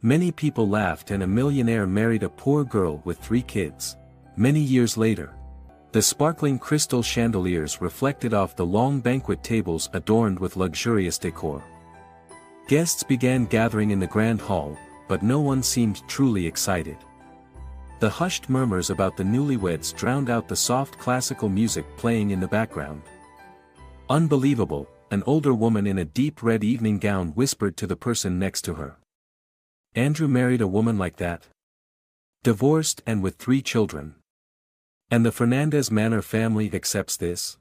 Many people laughed and a millionaire married a poor girl with 3 kids. Many years later, the sparkling crystal chandeliers reflected off the long banquet tables adorned with luxurious decor. Guests began gathering in the grand hall, but no one seemed truly excited. The hushed murmurs about the newlyweds drowned out the soft classical music playing in the background. Unbelievable, an older woman in a deep red evening gown whispered to the person next to her. Andrew married a woman like that? Divorced and with 3 children. And the Fernandez Manor family accepts this?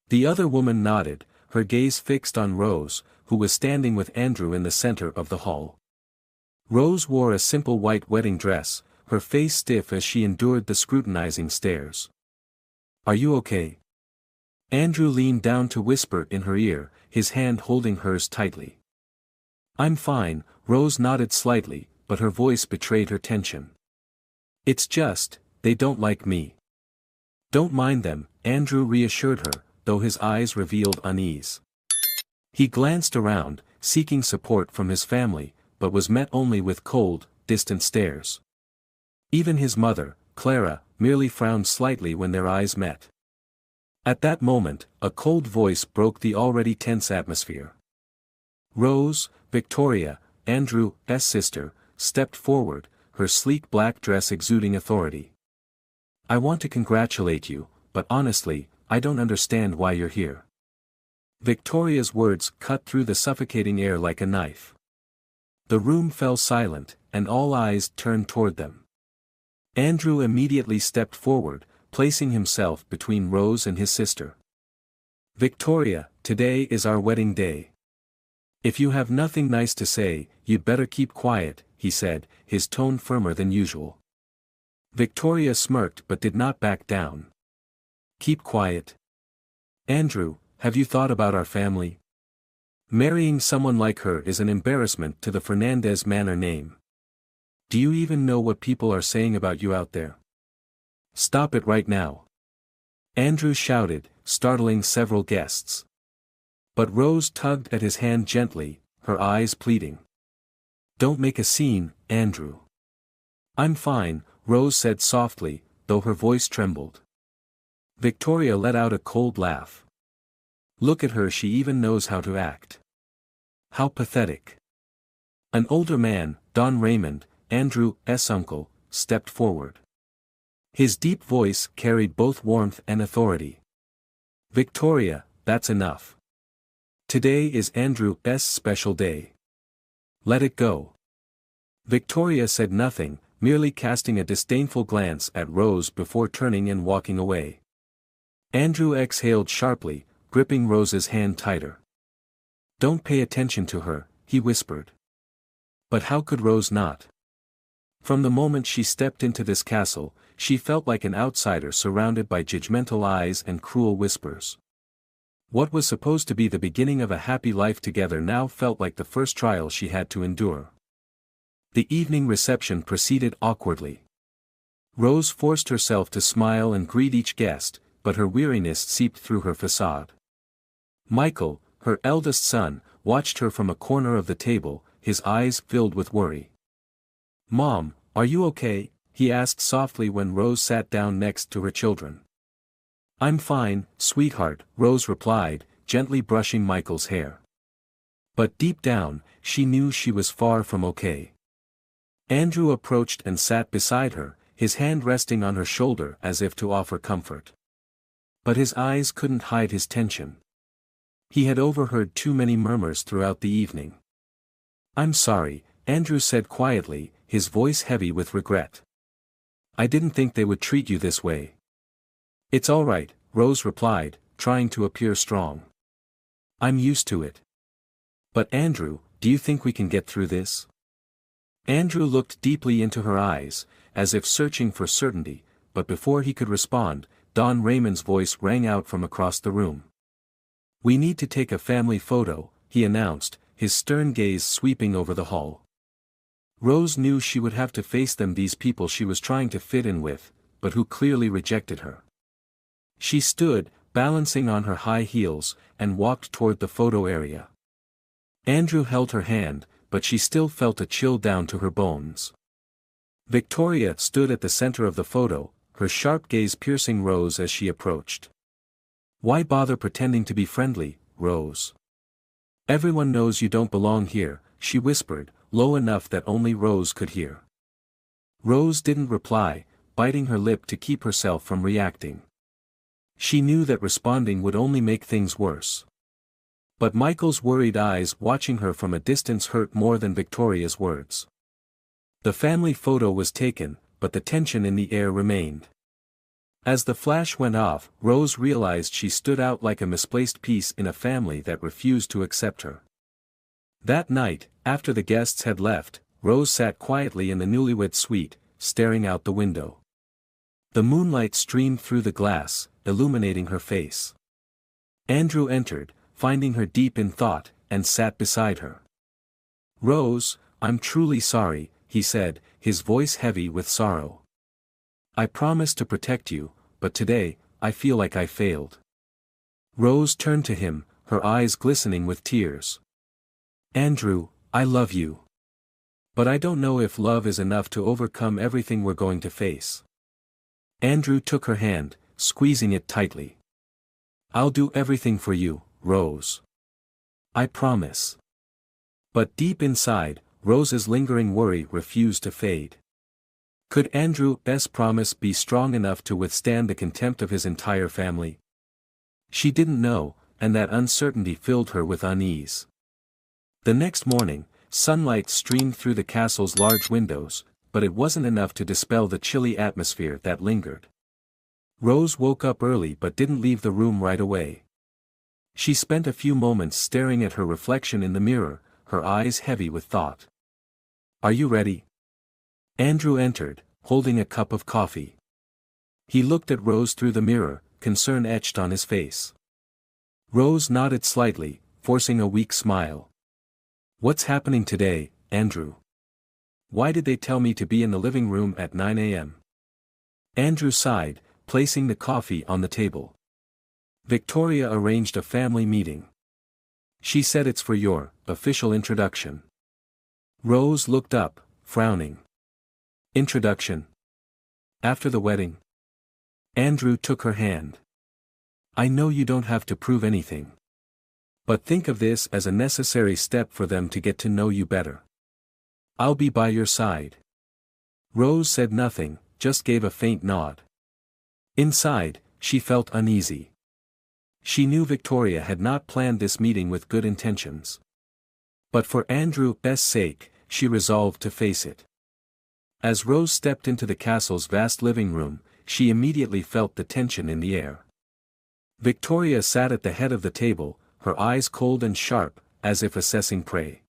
The other woman nodded, her gaze fixed on Rose, who was standing with Andrew in the center of the hall. Rose wore a simple white wedding dress, her face stiff as she endured the scrutinizing stares. "Are you okay?" Andrew leaned down to whisper in her ear, his hand holding hers tightly. "I'm fine," Rose nodded slightly, but her voice betrayed her tension. "It's just, they don't like me." "Don't mind them," Andrew reassured her, though his eyes revealed unease. He glanced around, seeking support from his family, but was met only with cold, distant stares. Even his mother, Clara, merely frowned slightly when their eyes met. At that moment, a cold voice broke the already tense atmosphere. Rose, Victoria, Andrew's sister, stepped forward, her sleek black dress exuding authority. "I want to congratulate you, but honestly, I don't understand why you're here." Victoria's words cut through the suffocating air like a knife. The room fell silent, and all eyes turned toward them. Andrew immediately stepped forward, placing himself between Rose and his sister. "Victoria, today is our wedding day. If you have nothing nice to say, you'd better keep quiet," he said, his tone firmer than usual. Victoria smirked but did not back down. "Keep quiet? Andrew, have you thought about our family? Marrying someone like her is an embarrassment to the Fernandez Manor name. Do you even know what people are saying about you out there? Stop it right now." Andrew shouted, startling several guests. But Rose tugged at his hand gently, her eyes pleading. "Don't make a scene, Andrew." "I'm fine," Rose said softly, though her voice trembled. Victoria let out a cold laugh. "Look at her, she even knows how to act. How pathetic." An older man, Don Raymond, Andrew's uncle, stepped forward. His deep voice carried both warmth and authority. "Victoria, that's enough. Today is Andrew's special day. Let it go." Victoria said nothing, merely casting a disdainful glance at Rose before turning and walking away. Andrew exhaled sharply, gripping Rose's hand tighter. "Don't pay attention to her," he whispered. But how could Rose not? From the moment she stepped into this castle, she felt like an outsider surrounded by judgmental eyes and cruel whispers. What was supposed to be the beginning of a happy life together now felt like the first trial she had to endure. The evening reception proceeded awkwardly. Rose forced herself to smile and greet each guest, but her weariness seeped through her facade. Michael, her eldest son, watched her from a corner of the table, his eyes filled with worry. "Mom, are you okay?" he asked softly when Rose sat down next to her children. "I'm fine, sweetheart," Rose replied, gently brushing Michael's hair. But deep down, she knew she was far from okay. Andrew approached and sat beside her, his hand resting on her shoulder as if to offer comfort. But his eyes couldn't hide his tension. He had overheard too many murmurs throughout the evening. "I'm sorry," Andrew said quietly, his voice heavy with regret. "I didn't think they would treat you this way." "It's all right," Rose replied, trying to appear strong. "I'm used to it." "But Andrew, do you think we can get through this?" Andrew looked deeply into her eyes, as if searching for certainty, but before he could respond, Don Raymond's voice rang out from across the room. "We need to take a family photo," he announced, his stern gaze sweeping over the hall. Rose knew she would have to face them, these people she was trying to fit in with, but who clearly rejected her. She stood, balancing on her high heels, and walked toward the photo area. Andrew held her hand, but she still felt a chill down to her bones. Victoria stood at the center of the photo, her sharp gaze piercing Rose as she approached. "Why bother pretending to be friendly, Rose? Everyone knows you don't belong here," she whispered, low enough that only Rose could hear. Rose didn't reply, biting her lip to keep herself from reacting. She knew that responding would only make things worse. But Michael's worried eyes watching her from a distance hurt more than Victoria's words. The family photo was taken, but the tension in the air remained. As the flash went off, Rose realized she stood out like a misplaced piece in a family that refused to accept her. That night, after the guests had left, Rose sat quietly in the newlywed suite, staring out the window. The moonlight streamed through the glass, illuminating her face. Andrew entered, finding her deep in thought, and sat beside her. "Rose, I'm truly sorry," he said, his voice heavy with sorrow. "I promised to protect you, but today, I feel like I failed." Rose turned to him, her eyes glistening with tears. "Andrew, I love you. But I don't know if love is enough to overcome everything we're going to face." Andrew took her hand, squeezing it tightly. "I'll do everything for you, Rose. I promise." But deep inside, Rose's lingering worry refused to fade. Could Andrew's promise be strong enough to withstand the contempt of his entire family? She didn't know, and that uncertainty filled her with unease. The next morning, sunlight streamed through the castle's large windows, but it wasn't enough to dispel the chilly atmosphere that lingered. Rose woke up early but didn't leave the room right away. She spent a few moments staring at her reflection in the mirror, her eyes heavy with thought. "Are you ready?" Andrew entered, holding a cup of coffee. He looked at Rose through the mirror, concern etched on his face. Rose nodded slightly, forcing a weak smile. "What's happening today, Andrew? Why did they tell me to be in the living room at 9 a.m.? Andrew sighed, placing the coffee on the table. "Victoria arranged a family meeting. She said it's for your official introduction." Rose looked up, frowning. "Introduction? After the wedding?" Andrew took her hand. "I know you don't have to prove anything. But think of this as a necessary step for them to get to know you better. I'll be by your side." Rose said nothing, just gave a faint nod. Inside, she felt uneasy. She knew Victoria had not planned this meeting with good intentions. But for Andrew's sake, she resolved to face it. As Rose stepped into the castle's vast living room, she immediately felt the tension in the air. Victoria sat at the head of the table, her eyes cold and sharp, as if assessing prey.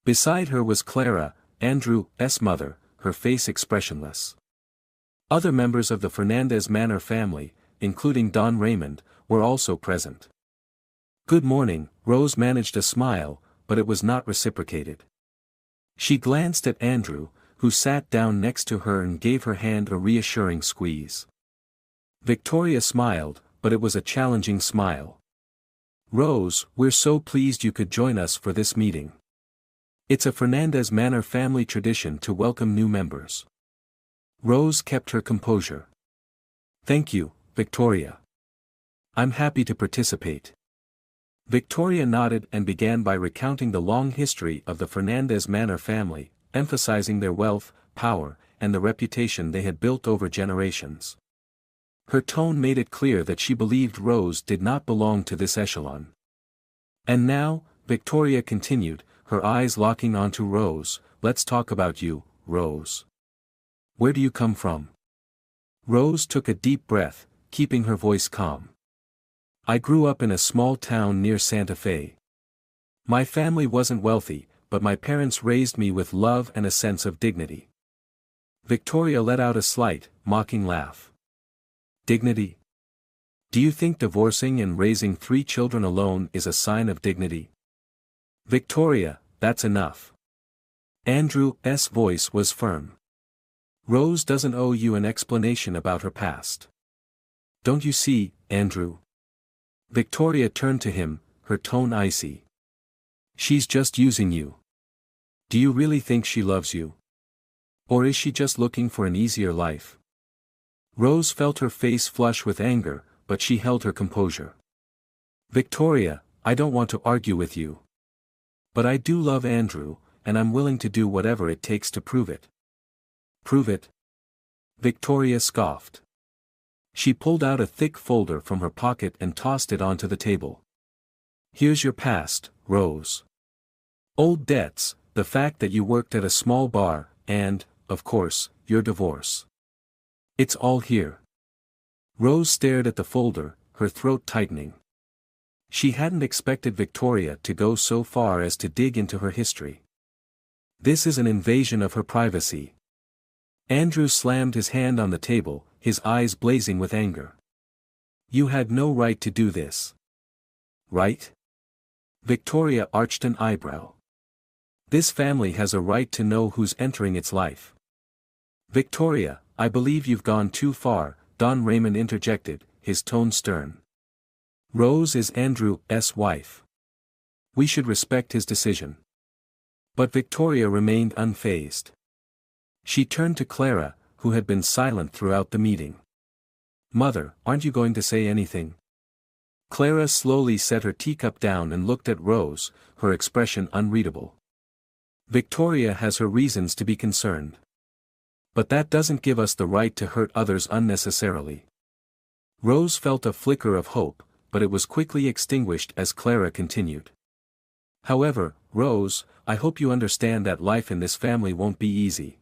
Beside her was Clara, Andrew's mother, her face expressionless. Other members of the Fernandez Manor family, including Don Raymond, were also present. "Good morning," Rose managed a smile, but it was not reciprocated. She glanced at Andrew, who sat down next to her and gave her hand a reassuring squeeze. Victoria smiled, but it was a challenging smile. "Rose, we're so pleased you could join us for this meeting. It's a Fernandez Manor family tradition to welcome new members." Rose kept her composure. "Thank you, Victoria. I'm happy to participate." Victoria nodded and began by recounting the long history of the Fernandez Manor family, emphasizing their wealth, power, and the reputation they had built over generations. Her tone made it clear that she believed Rose did not belong to this echelon. "And now," Victoria continued, her eyes locking onto Rose, "let's talk about you, Rose. Where do you come from?" Rose took a deep breath, keeping her voice calm. "I grew up in a small town near Santa Fe. My family wasn't wealthy, but my parents raised me with love and a sense of dignity." Victoria let out a slight, mocking laugh. "Dignity? Do you think divorcing and raising 3 children alone is a sign of dignity?" "Victoria, that's enough." Andrew's voice was firm. "Rose doesn't owe you an explanation about her past. Don't you see, Andrew?" Victoria turned to him, her tone icy. "She's just using you. Do you really think she loves you? Or is she just looking for an easier life? Rose felt her face flush with anger, but she held her composure. Victoria, I don't want to argue with you. But I do love Andrew, and I'm willing to do whatever it takes to prove it. Prove it? Victoria scoffed. She pulled out a thick folder from her pocket and tossed it onto the table. Here's your past, Rose. Old debts, the fact that you worked at a small bar, and, of course, your divorce. It's all here. Rose stared at the folder, her throat tightening. She hadn't expected Victoria to go so far as to dig into her history. This is an invasion of her privacy. Andrew slammed his hand on the table, his eyes blazing with anger. You had no right to do this. Right? Victoria arched an eyebrow. This family has a right to know who's entering its life. Victoria, I believe you've gone too far, Don Raymond interjected, his tone stern. Rose is Andrew's wife. We should respect his decision. But Victoria remained unfazed. She turned to Clara, who had been silent throughout the meeting. Mother, aren't you going to say anything? Clara slowly set her teacup down and looked at Rose, her expression unreadable. Victoria has her reasons to be concerned. But that doesn't give us the right to hurt others unnecessarily. Rose felt a flicker of hope, but it was quickly extinguished as Clara continued. However, Rose, I hope you understand that life in this family won't be easy.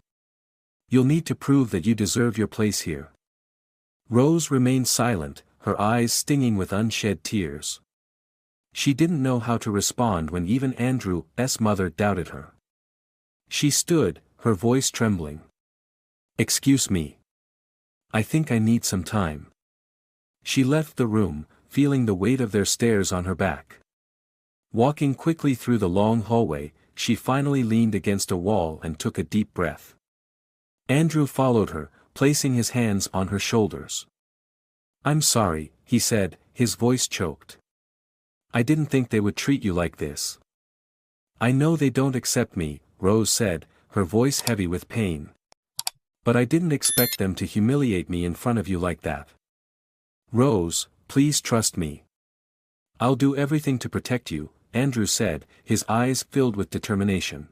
You'll need to prove that you deserve your place here. Rose remained silent, her eyes stinging with unshed tears. She didn't know how to respond when even Andrew's mother doubted her. She stood, her voice trembling. Excuse me. I think I need some time. She left the room, feeling the weight of their stares on her back. Walking quickly through the long hallway, she finally leaned against a wall and took a deep breath. Andrew followed her, placing his hands on her shoulders. I'm sorry, he said, his voice choked. I didn't think they would treat you like this. I know they don't accept me, Rose said, her voice heavy with pain. But I didn't expect them to humiliate me in front of you like that. Rose, please trust me. I'll do everything to protect you, Andrew said, his eyes filled with determination.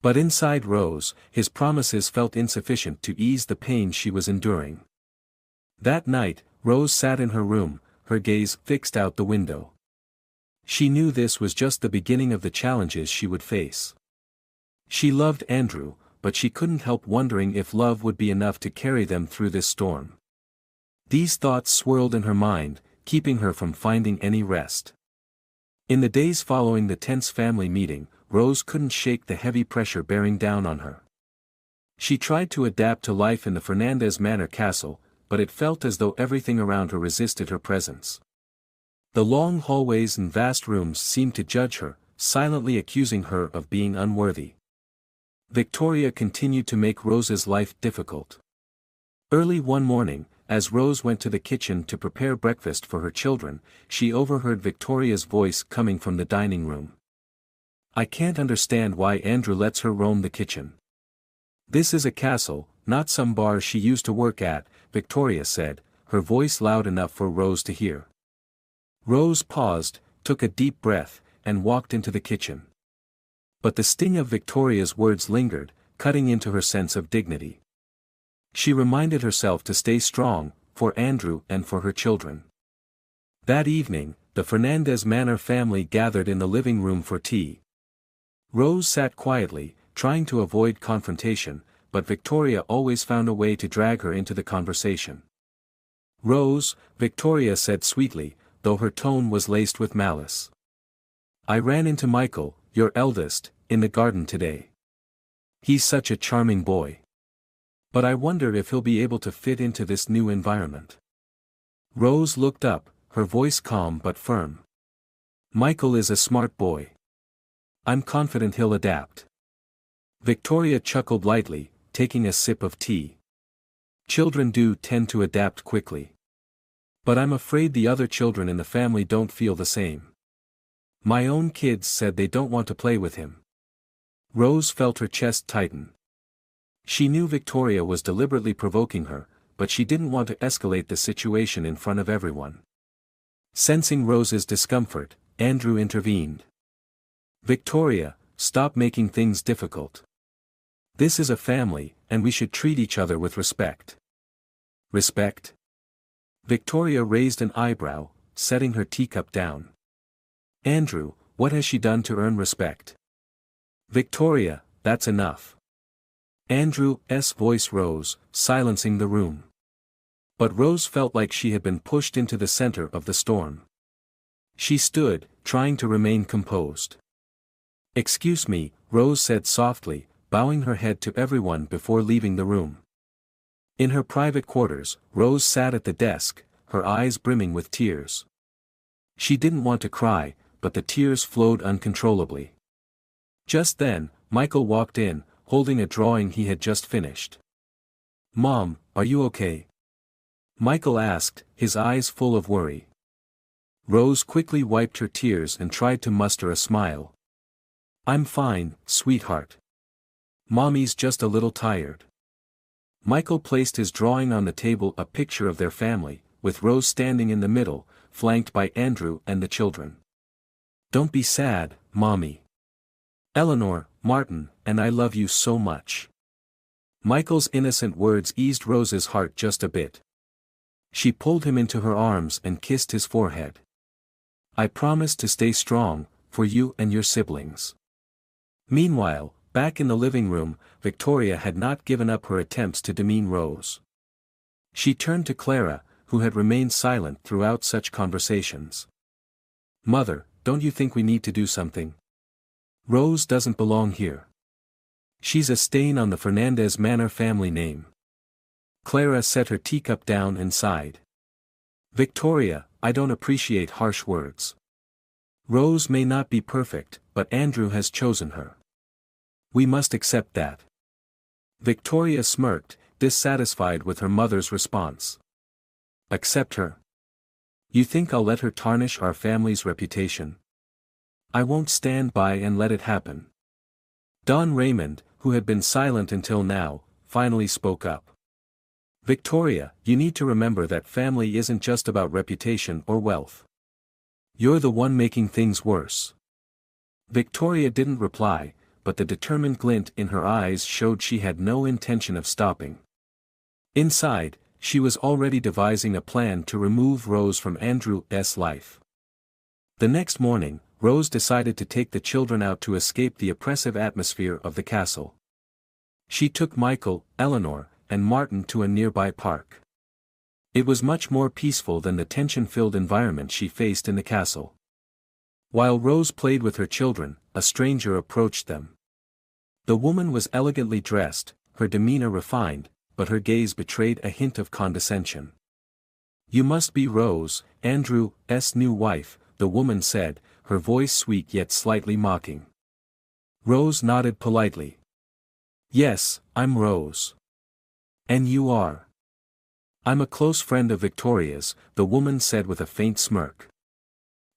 But inside Rose, his promises felt insufficient to ease the pain she was enduring. That night, Rose sat in her room, her gaze fixed out the window. She knew this was just the beginning of the challenges she would face. She loved Andrew, but she couldn't help wondering if love would be enough to carry them through this storm. These thoughts swirled in her mind, keeping her from finding any rest. In the days following the tense family meeting, Rose couldn't shake the heavy pressure bearing down on her. She tried to adapt to life in the Fernandez Manor castle, but it felt as though everything around her resisted her presence. The long hallways and vast rooms seemed to judge her, silently accusing her of being unworthy. Victoria continued to make Rose's life difficult. Early one morning, as Rose went to the kitchen to prepare breakfast for her children, she overheard Victoria's voice coming from the dining room. I can't understand why Andrew lets her roam the kitchen. This is a castle, not some bar she used to work at, Victoria said, her voice loud enough for Rose to hear. Rose paused, took a deep breath, and walked into the kitchen. But the sting of Victoria's words lingered, cutting into her sense of dignity. She reminded herself to stay strong, for Andrew and for her children. That evening, the Fernandez Manor family gathered in the living room for tea. Rose sat quietly, trying to avoid confrontation, but Victoria always found a way to drag her into the conversation. Rose, Victoria said sweetly, though her tone was laced with malice. I ran into Michael, your eldest, in the garden today. He's such a charming boy. But I wonder if he'll be able to fit into this new environment. Rose looked up, her voice calm but firm. Michael is a smart boy. I'm confident he'll adapt. Victoria chuckled lightly, taking a sip of tea. Children do tend to adapt quickly. But I'm afraid the other children in the family don't feel the same. My own kids said they don't want to play with him. Rose felt her chest tighten. She knew Victoria was deliberately provoking her, but she didn't want to escalate the situation in front of everyone. Sensing Rose's discomfort, Andrew intervened. "Victoria, stop making things difficult. This is a family, and we should treat each other with respect." "Respect?" Victoria raised an eyebrow, setting her teacup down. "Andrew, what has she done to earn respect?" "Victoria, that's enough." Andrew's voice rose, silencing the room. But Rose felt like she had been pushed into the center of the storm. She stood, trying to remain composed. "Excuse me," Rose said softly, bowing her head to everyone before leaving the room. In her private quarters, Rose sat at the desk, her eyes brimming with tears. She didn't want to cry, but the tears flowed uncontrollably. Just then, Michael walked in, holding a drawing he had just finished. "Mom, are you okay?" Michael asked, his eyes full of worry. Rose quickly wiped her tears and tried to muster a smile. "I'm fine, sweetheart. Mommy's just a little tired." Michael placed his drawing on the table, a picture of their family, with Rose standing in the middle, flanked by Andrew and the children. "Don't be sad, Mommy. Eleanor, Martin, and I love you so much." Michael's innocent words eased Rose's heart just a bit. She pulled him into her arms and kissed his forehead. "I promise to stay strong, for you and your siblings." Meanwhile, back in the living room, Victoria had not given up her attempts to demean Rose. She turned to Clara, who had remained silent throughout such conversations. "Mother, don't you think we need to do something? Rose doesn't belong here. She's a stain on the Fernandez Manor family name." Clara set her teacup down and sighed. "Victoria, I don't appreciate harsh words. Rose may not be perfect, but Andrew has chosen her. We must accept that." Victoria smirked, dissatisfied with her mother's response. "Accept her? You think I'll let her tarnish our family's reputation? I won't stand by and let it happen." Don Raymond, who had been silent until now, finally spoke up. "Victoria, you need to remember that family isn't just about reputation or wealth. You're the one making things worse." Victoria didn't reply, but the determined glint in her eyes showed she had no intention of stopping. Inside, she was already devising a plan to remove Rose from Andrew's life. The next morning, Rose decided to take the children out to escape the oppressive atmosphere of the castle. She took Michael, Eleanor, and Martin to a nearby park. It was much more peaceful than the tension-filled environment she faced in the castle. While Rose played with her children, a stranger approached them. The woman was elegantly dressed, her demeanor refined, but her gaze betrayed a hint of condescension. "You must be Rose, Andrew's new wife," the woman said, her voice sweet yet slightly mocking. Rose nodded politely. "Yes, I'm Rose. And you are?" "I'm a close friend of Victoria's," the woman said with a faint smirk.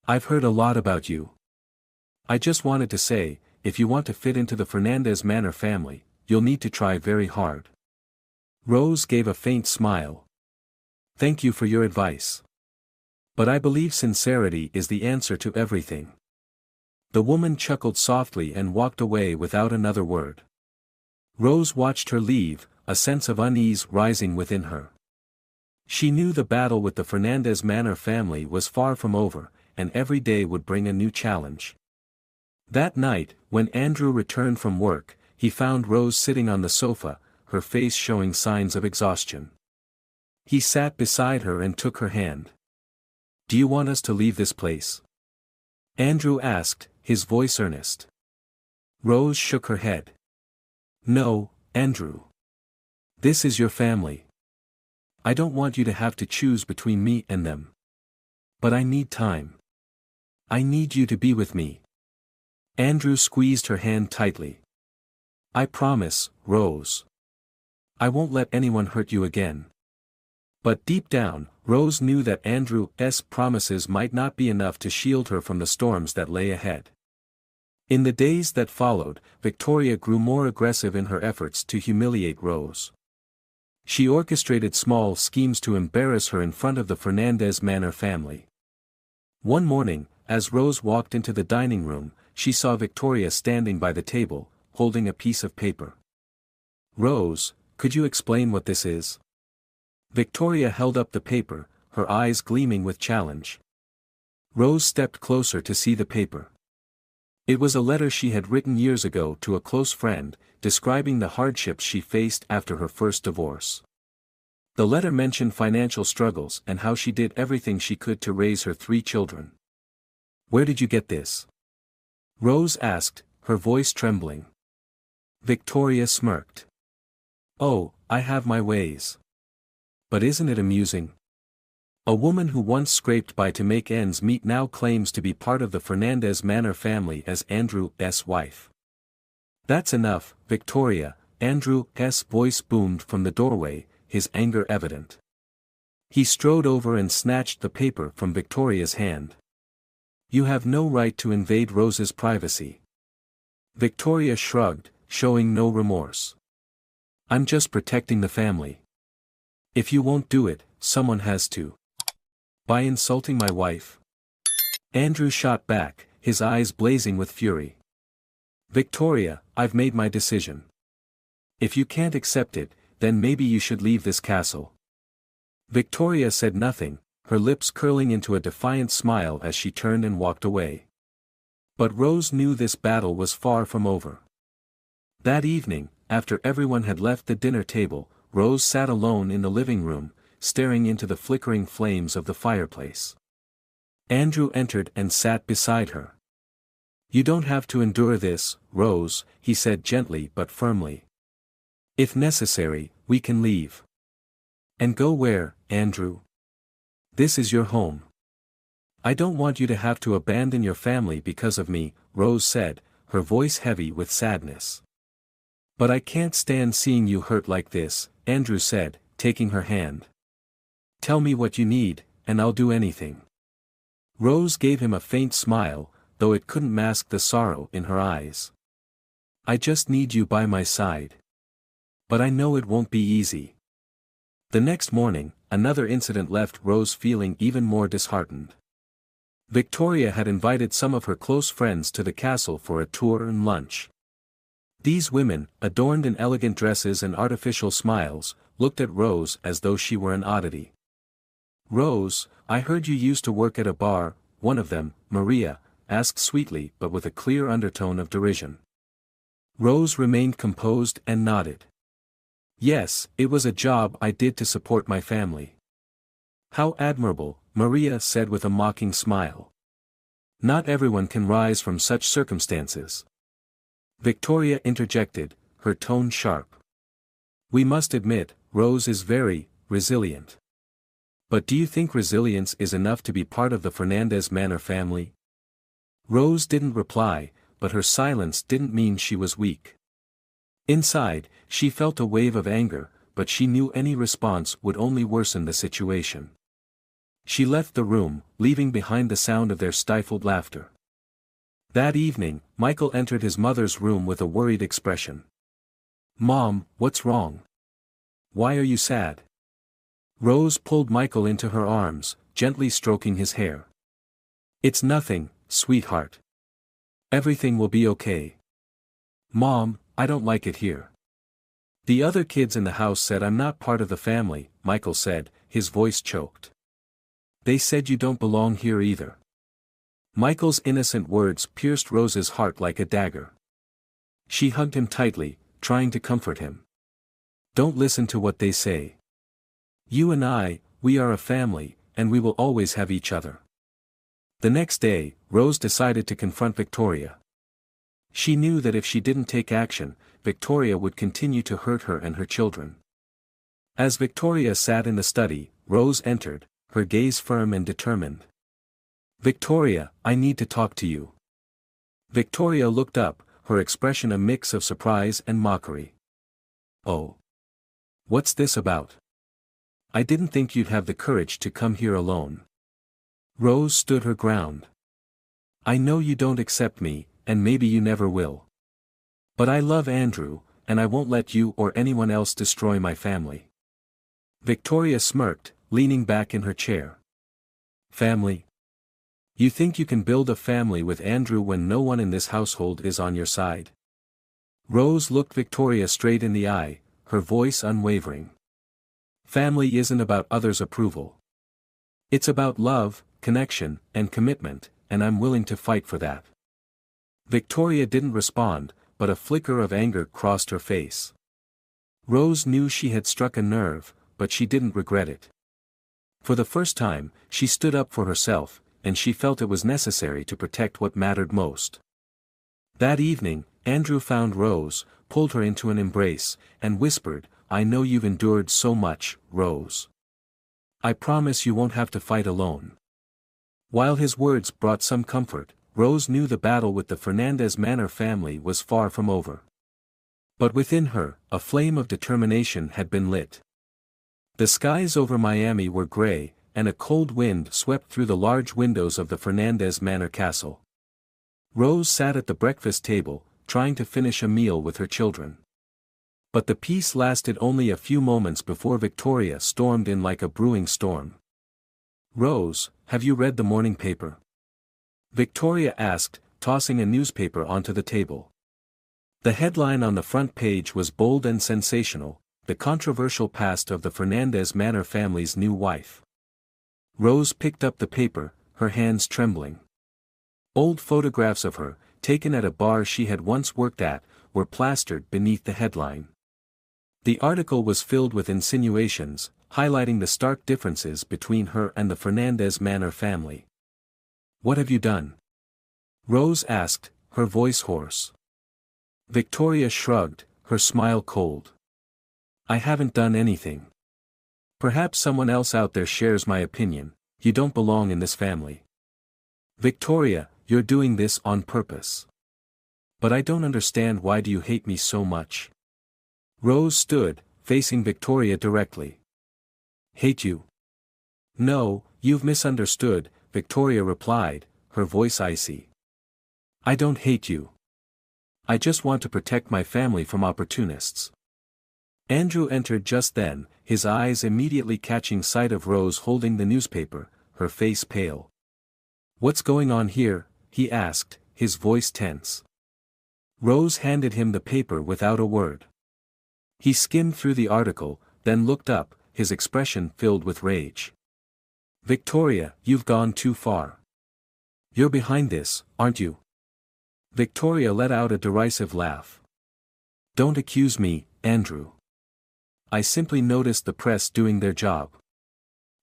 "I've heard a lot about you. I just wanted to say, if you want to fit into the Fernandez Manor family, you'll need to try very hard." Rose gave a faint smile. "Thank you for your advice. But I believe sincerity is the answer to everything." The woman chuckled softly and walked away without another word. Rose watched her leave, a sense of unease rising within her. She knew the battle with the Fernandez Manor family was far from over, and every day would bring a new challenge. That night, when Andrew returned from work, he found Rose sitting on the sofa, her face showing signs of exhaustion. He sat beside her and took her hand. "Do you want us to leave this place?" Andrew asked, his voice earnest. Rose shook her head. "No, Andrew. This is your family. I don't want you to have to choose between me and them. But I need time. I need you to be with me." Andrew squeezed her hand tightly. "I promise, Rose. I won't let anyone hurt you again." But deep down, Rose knew that Andrew's promises might not be enough to shield her from the storms that lay ahead. In the days that followed, Victoria grew more aggressive in her efforts to humiliate Rose. She orchestrated small schemes to embarrass her in front of the Fernandez Manor family. One morning, as Rose walked into the dining room, she saw Victoria standing by the table, holding a piece of paper. "Rose, could you explain what this is?" Victoria held up the paper, her eyes gleaming with challenge. Rose stepped closer to see the paper. It was a letter she had written years ago to a close friend, describing the hardships she faced after her first divorce. The letter mentioned financial struggles and how she did everything she could to raise her 3 children. "Where did you get this?" Rose asked, her voice trembling. Victoria smirked. "Oh, I have my ways. But isn't it amusing? A woman who once scraped by to make ends meet now claims to be part of the Fernandez Manor family as Andrew's wife." "That's enough, Victoria," Andrew's voice boomed from the doorway, his anger evident. He strode over and snatched the paper from Victoria's hand. "You have no right to invade Rose's privacy." Victoria shrugged, showing no remorse. "I'm just protecting the family. If you won't do it, someone has to." "By insulting my wife?" Andrew shot back, his eyes blazing with fury. "Victoria, I've made my decision. If you can't accept it, then maybe you should leave this castle." Victoria said nothing, her lips curling into a defiant smile as she turned and walked away. But Rose knew this battle was far from over. That evening, after everyone had left the dinner table, Rose sat alone in the living room, staring into the flickering flames of the fireplace. Andrew entered and sat beside her. "You don't have to endure this, Rose," he said gently but firmly. "If necessary, we can leave." "And go where, Andrew? This is your home." "I don't want you to have to abandon your family because of me," Rose said, her voice heavy with sadness. "But I can't stand seeing you hurt like this," Andrew said, taking her hand. "Tell me what you need, and I'll do anything." Rose gave him a faint smile, though it couldn't mask the sorrow in her eyes. "I just need you by my side. But I know it won't be easy." The next morning, another incident left Rose feeling even more disheartened. Victoria had invited some of her close friends to the castle for a tour and lunch. These women, adorned in elegant dresses and artificial smiles, looked at Rose as though she were an oddity. "Rose, I heard you used to work at a bar," one of them, Maria, asked sweetly but with a clear undertone of derision. Rose remained composed and nodded. "Yes, it was a job I did to support my family." "How admirable," Maria said with a mocking smile. "Not everyone can rise from such circumstances." Victoria interjected, her tone sharp. "We must admit, Rose is very resilient. But do you think resilience is enough to be part of the Fernandez Manor family?" Rose didn't reply, but her silence didn't mean she was weak. Inside, she felt a wave of anger, but she knew any response would only worsen the situation. She left the room, leaving behind the sound of their stifled laughter. That evening, Michael entered his mother's room with a worried expression. "Mom, what's wrong? Why are you sad?" Rose pulled Michael into her arms, gently stroking his hair. "It's nothing, sweetheart. Everything will be okay." "Mom, I don't like it here. The other kids in the house said I'm not part of the family," Michael said, his voice choked. "They said you don't belong here either." Michael's innocent words pierced Rose's heart like a dagger. She hugged him tightly, trying to comfort him. "Don't listen to what they say. You and I, we are a family, and we will always have each other." The next day, Rose decided to confront Victoria. She knew that if she didn't take action, Victoria would continue to hurt her and her children. As Victoria sat in the study, Rose entered, her gaze firm and determined. "Victoria, I need to talk to you." Victoria looked up, her expression a mix of surprise and mockery. "Oh. What's this about? I didn't think you'd have the courage to come here alone." Rose stood her ground. "I know you don't accept me, and maybe you never will. But I love Andrew, and I won't let you or anyone else destroy my family." Victoria smirked, leaning back in her chair. "Family? You think you can build a family with Andrew when no one in this household is on your side?" Rose looked Victoria straight in the eye, her voice unwavering. "Family isn't about others' approval. It's about love, connection, and commitment, and I'm willing to fight for that." Victoria didn't respond, but a flicker of anger crossed her face. Rose knew she had struck a nerve, but she didn't regret it. For the first time, she stood up for herself, and she felt it was necessary to protect what mattered most. That evening, Andrew found Rose, pulled her into an embrace, and whispered, "I know you've endured so much, Rose. I promise you won't have to fight alone." While his words brought some comfort, Rose knew the battle with the Fernandez Manor family was far from over. But within her, a flame of determination had been lit. The skies over Miami were gray, and a cold wind swept through the large windows of the Fernandez Manor castle. Rose sat at the breakfast table, trying to finish a meal with her children. But the peace lasted only a few moments before Victoria stormed in like a brewing storm. "Rose, have you read the morning paper?" Victoria asked, tossing a newspaper onto the table. The headline on the front page was bold and sensational: "The controversial past of the Fernandez Manor family's new wife." Rose picked up the paper, her hands trembling. Old photographs of her, taken at a bar she had once worked at, were plastered beneath the headline. The article was filled with insinuations, highlighting the stark differences between her and the Fernandez Manor family. "What have you done?" Rose asked, her voice hoarse. Victoria shrugged, her smile cold. "I haven't done anything. Perhaps someone else out there shares my opinion. You don't belong in this family." "Victoria, you're doing this on purpose. But I don't understand, why do you hate me so much?" Rose stood, facing Victoria directly. "Hate you? No, you've misunderstood," Victoria replied, her voice icy. "I don't hate you. I just want to protect my family from opportunists." Andrew entered just then, his eyes immediately catching sight of Rose holding the newspaper, her face pale. "What's going on here?" he asked, his voice tense. Rose handed him the paper without a word. He skimmed through the article, then looked up, his expression filled with rage. "Victoria, you've gone too far. You're behind this, aren't you?" Victoria let out a derisive laugh. "Don't accuse me, Andrew. I simply noticed the press doing their job.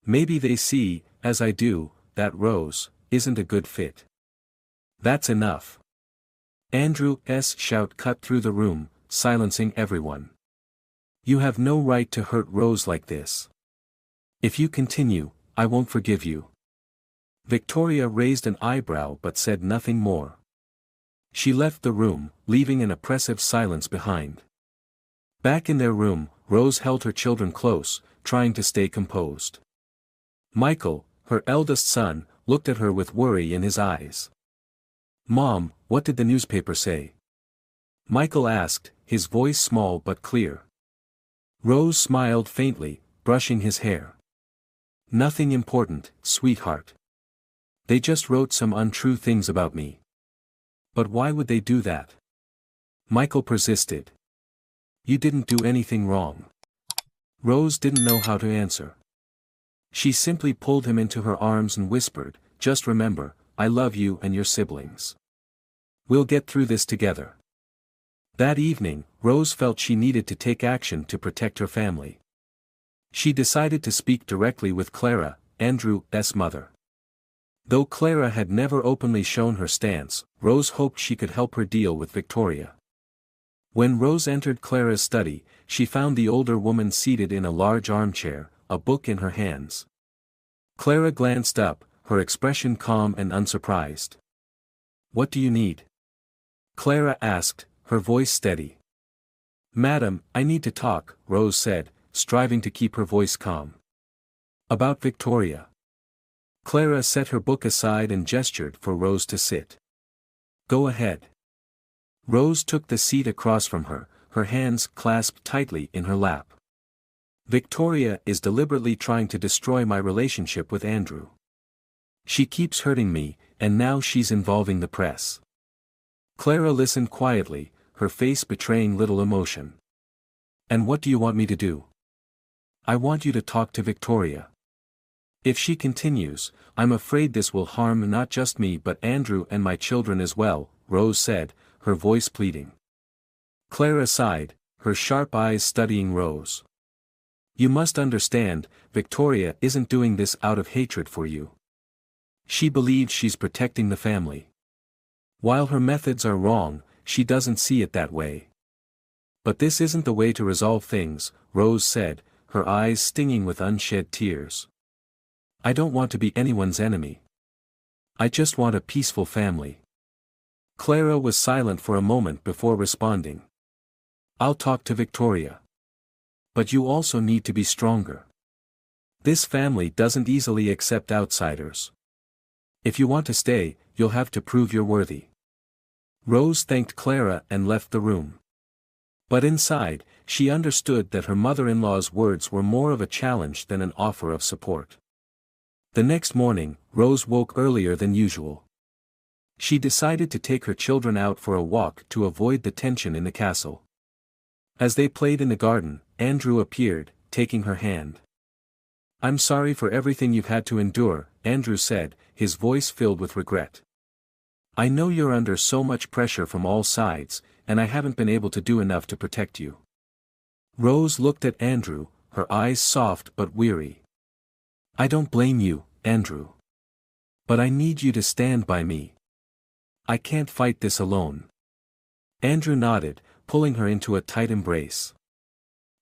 Maybe they see, as I do, that Rose isn't a good fit. That's enough." Andrew's shout cut through the room, silencing everyone. "You have no right to hurt Rose like this. If you continue, I won't forgive you." Victoria raised an eyebrow but said nothing more. She left the room, leaving an oppressive silence behind. Back in their room, Rose held her children close, trying to stay composed. Michael, her eldest son, looked at her with worry in his eyes. "Mom, what did the newspaper say?" Michael asked, his voice small but clear. Rose smiled faintly, brushing his hair. "Nothing important, sweetheart. They just wrote some untrue things about me." "But why would they do that?" Michael persisted. "You didn't do anything wrong." Rose didn't know how to answer. She simply pulled him into her arms and whispered, "Just remember, I love you and your siblings. We'll get through this together." That evening, Rose felt she needed to take action to protect her family. She decided to speak directly with Clara, Andrew's mother. Though Clara had never openly shown her stance, Rose hoped she could help her deal with Victoria. When Rose entered Clara's study, she found the older woman seated in a large armchair, a book in her hands. Clara glanced up, her expression calm and unsurprised. "What do you need?" Clara asked, her voice steady. "Madam, I need to talk," Rose said, striving to keep her voice calm. "About Victoria." Clara set her book aside and gestured for Rose to sit. Go ahead. Rose took the seat across from her, her hands clasped tightly in her lap. Victoria is deliberately trying to destroy my relationship with Andrew. She keeps hurting me, and now she's involving the press. Clara listened quietly, her face betraying little emotion. And what do you want me to do? I want you to talk to Victoria. If she continues, I'm afraid this will harm not just me but Andrew and my children as well, Rose said, her voice pleading. Clara sighed, her sharp eyes studying Rose. You must understand, Victoria isn't doing this out of hatred for you. She believes she's protecting the family. While her methods are wrong, she doesn't see it that way. But this isn't the way to resolve things, Rose said, her eyes stinging with unshed tears. I don't want to be anyone's enemy. I just want a peaceful family. Clara was silent for a moment before responding. I'll talk to Victoria. But you also need to be stronger. This family doesn't easily accept outsiders. If you want to stay, you'll have to prove you're worthy. Rose thanked Clara and left the room. But inside, she understood that her mother-in-law's words were more of a challenge than an offer of support. The next morning, Rose woke earlier than usual. She decided to take her children out for a walk to avoid the tension in the castle. As they played in the garden, Andrew appeared, taking her hand. I'm sorry for everything you've had to endure, Andrew said, his voice filled with regret. I know you're under so much pressure from all sides, and I haven't been able to do enough to protect you. Rose looked at Andrew, her eyes soft but weary. I don't blame you, Andrew. But I need you to stand by me. I can't fight this alone. Andrew nodded, pulling her into a tight embrace.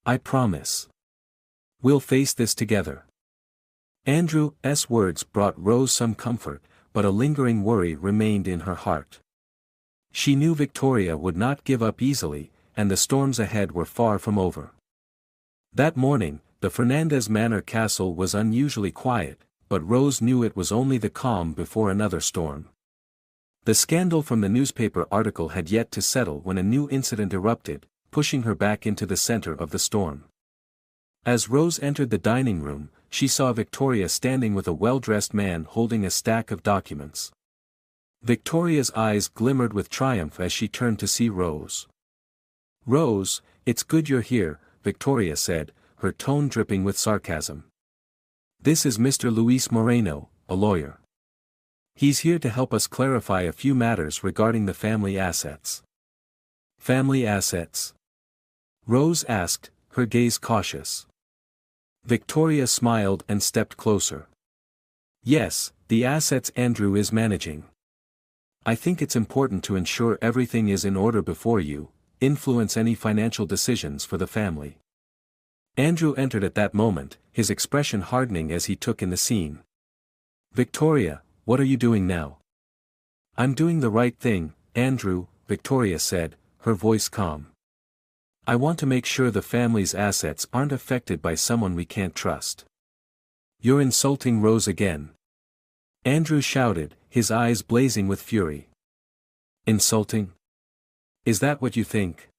I promise. We'll face this together. Andrew's words brought Rose some comfort, but a lingering worry remained in her heart. She knew Victoria would not give up easily, and the storms ahead were far from over. That morning, the Fernandez Manor castle was unusually quiet, but Rose knew it was only the calm before another storm. The scandal from the newspaper article had yet to settle when a new incident erupted, pushing her back into the center of the storm. As Rose entered the dining room, she saw Victoria standing with a well-dressed man holding a stack of documents. Victoria's eyes glimmered with triumph as she turned to see Rose. Rose, it's good you're here, Victoria said, her tone dripping with sarcasm. This is Mr. Luis Moreno, a lawyer. He's here to help us clarify a few matters regarding the family assets. Family assets? Rose asked, her gaze cautious. Victoria smiled and stepped closer. Yes, the assets Andrew is managing. I think it's important to ensure everything is in order before you influence any financial decisions for the family. Andrew entered at that moment, his expression hardening as he took in the scene. Victoria, what are you doing now? I'm doing the right thing, Andrew, Victoria said, her voice calm. I want to make sure the family's assets aren't affected by someone we can't trust. You're insulting Rose again. Andrew shouted, his eyes blazing with fury. Insulting? Is that what you think?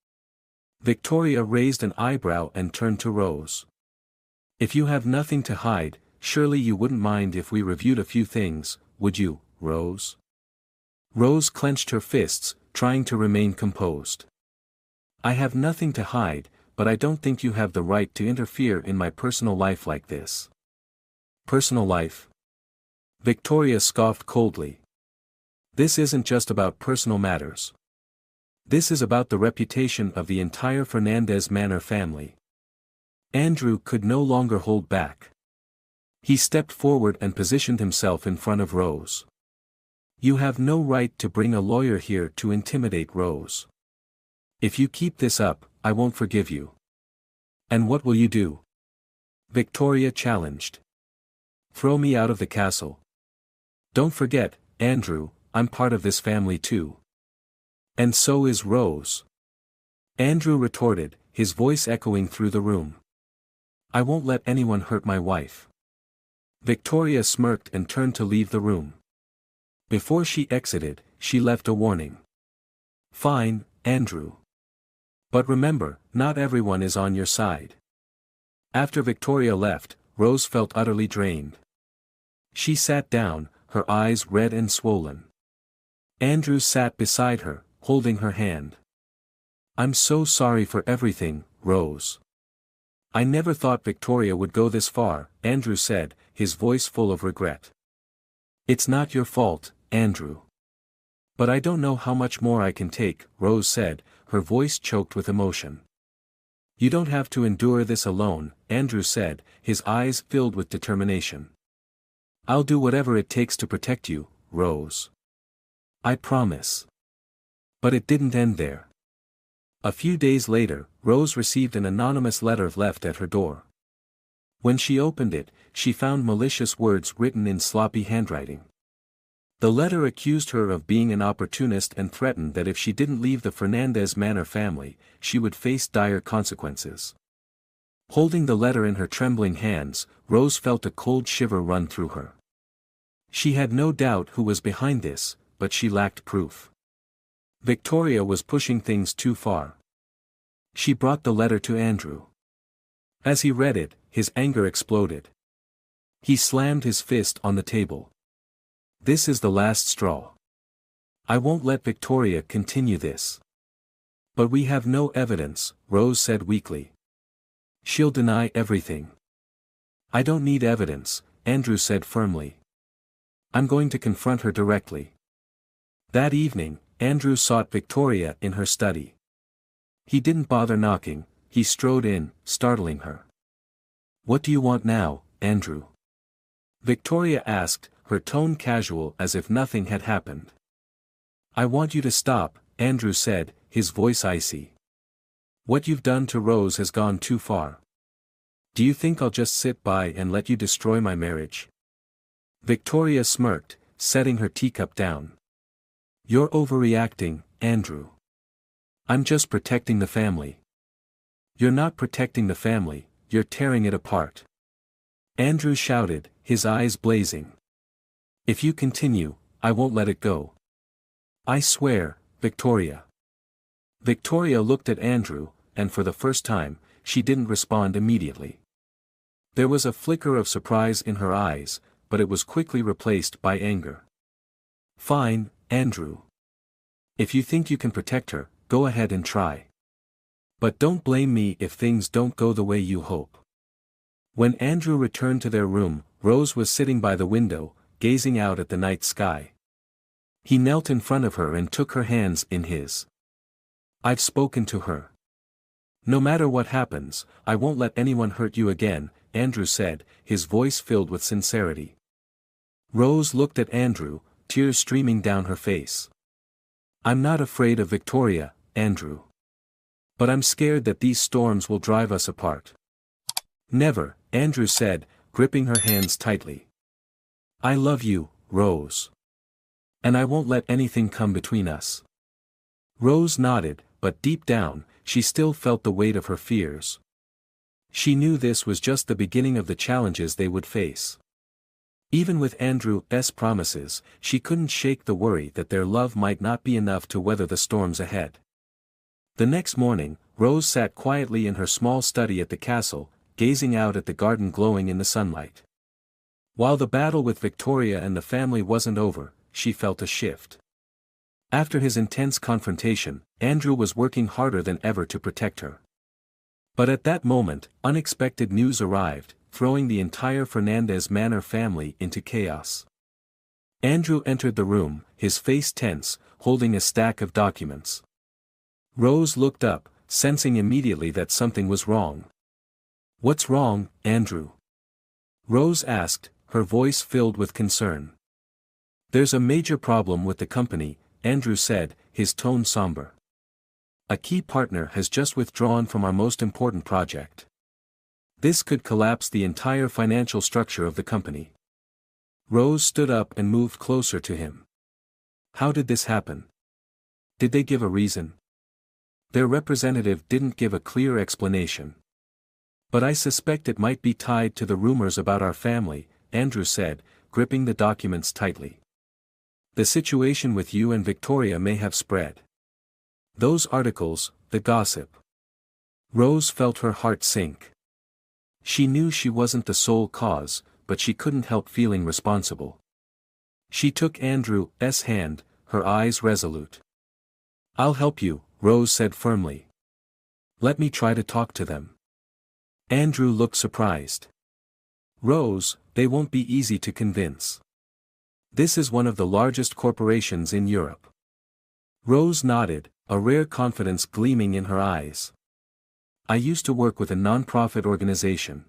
Victoria raised an eyebrow and turned to Rose. If you have nothing to hide, surely you wouldn't mind if we reviewed a few things, would you, Rose? Rose clenched her fists, trying to remain composed. I have nothing to hide, but I don't think you have the right to interfere in my personal life like this. Personal life? Victoria scoffed coldly. This isn't just about personal matters. This is about the reputation of the entire Fernandez Manor family. Andrew could no longer hold back. He stepped forward and positioned himself in front of Rose. You have no right to bring a lawyer here to intimidate Rose. If you keep this up, I won't forgive you. And what will you do? Victoria challenged. Throw me out of the castle. Don't forget, Andrew, I'm part of this family too. And so is Rose. Andrew retorted, his voice echoing through the room. I won't let anyone hurt my wife. Victoria smirked and turned to leave the room. Before she exited, she left a warning. "Fine, Andrew. But remember, not everyone is on your side." After Victoria left, Rose felt utterly drained. She sat down, her eyes red and swollen. Andrew sat beside her, holding her hand. "I'm so sorry for everything, Rose. I never thought Victoria would go this far," Andrew said, his voice full of regret. "It's not your fault, Andrew. But I don't know how much more I can take," Rose said, her voice choked with emotion. "You don't have to endure this alone," Andrew said, his eyes filled with determination. "I'll do whatever it takes to protect you, Rose. I promise." But it didn't end there. A few days later, Rose received an anonymous letter left at her door. When she opened it, she found malicious words written in sloppy handwriting. The letter accused her of being an opportunist and threatened that if she didn't leave the Fernandez Manor family, she would face dire consequences. Holding the letter in her trembling hands, Rose felt a cold shiver run through her. She had no doubt who was behind this, but she lacked proof. Victoria was pushing things too far. She brought the letter to Andrew. As he read it, his anger exploded. He slammed his fist on the table. "This is the last straw. I won't let Victoria continue this." "But we have no evidence," Rose said weakly. "She'll deny everything." "I don't need evidence," Andrew said firmly. "I'm going to confront her directly." That evening, Andrew sought Victoria in her study. He didn't bother knocking, he strode in, startling her. "What do you want now, Andrew?" Victoria asked, her tone casual as if nothing had happened. "I want you to stop," Andrew said, his voice icy. "What you've done to Rose has gone too far. Do you think I'll just sit by and let you destroy my marriage?" Victoria smirked, setting her teacup down. "You're overreacting, Andrew. I'm just protecting the family." "You're not protecting the family, you're tearing it apart." Andrew shouted, his eyes blazing. "If you continue, I won't let it go. I swear, Victoria." Victoria looked at Andrew, and for the first time, she didn't respond immediately. There was a flicker of surprise in her eyes, but it was quickly replaced by anger. "Fine, Andrew. If you think you can protect her, go ahead and try. But don't blame me if things don't go the way you hope." When Andrew returned to their room, Rose was sitting by the window, gazing out at the night sky. He knelt in front of her and took her hands in his. "I've spoken to her. No matter what happens, I won't let anyone hurt you again," Andrew said, his voice filled with sincerity. Rose looked at Andrew, tears streaming down her face. "I'm not afraid of Victoria, Andrew. But I'm scared that these storms will drive us apart." "Never," Andrew said, gripping her hands tightly. "I love you, Rose. And I won't let anything come between us." Rose nodded, but deep down, she still felt the weight of her fears. She knew this was just the beginning of the challenges they would face. Even with Andrew's promises, she couldn't shake the worry that their love might not be enough to weather the storms ahead. The next morning, Rose sat quietly in her small study at the castle, gazing out at the garden glowing in the sunlight. While the battle with Victoria and the family wasn't over, she felt a shift. After his intense confrontation, Andrew was working harder than ever to protect her. But at that moment, unexpected news arrived, throwing the entire Fernandez Manor family into chaos. Andrew entered the room, his face tense, holding a stack of documents. Rose looked up, sensing immediately that something was wrong. "What's wrong, Andrew?" Rose asked, her voice filled with concern. "There's a major problem with the company," Andrew said, his tone somber. "A key partner has just withdrawn from our most important project. This could collapse the entire financial structure of the company." Rose stood up and moved closer to him. "How did this happen? Did they give a reason?" "Their representative didn't give a clear explanation. But I suspect it might be tied to the rumors about our family," Andrew said, gripping the documents tightly. The situation with you and Victoria may have spread. Those articles, the gossip. Rose felt her heart sink. She knew she wasn't the sole cause, but she couldn't help feeling responsible. She took Andrew's hand, her eyes resolute. "I'll help you," Rose said firmly. "Let me try to talk to them." Andrew looked surprised. "Rose, they won't be easy to convince. This is one of the largest corporations in Europe." Rose nodded, a rare confidence gleaming in her eyes. "I used to work with a non-profit organization.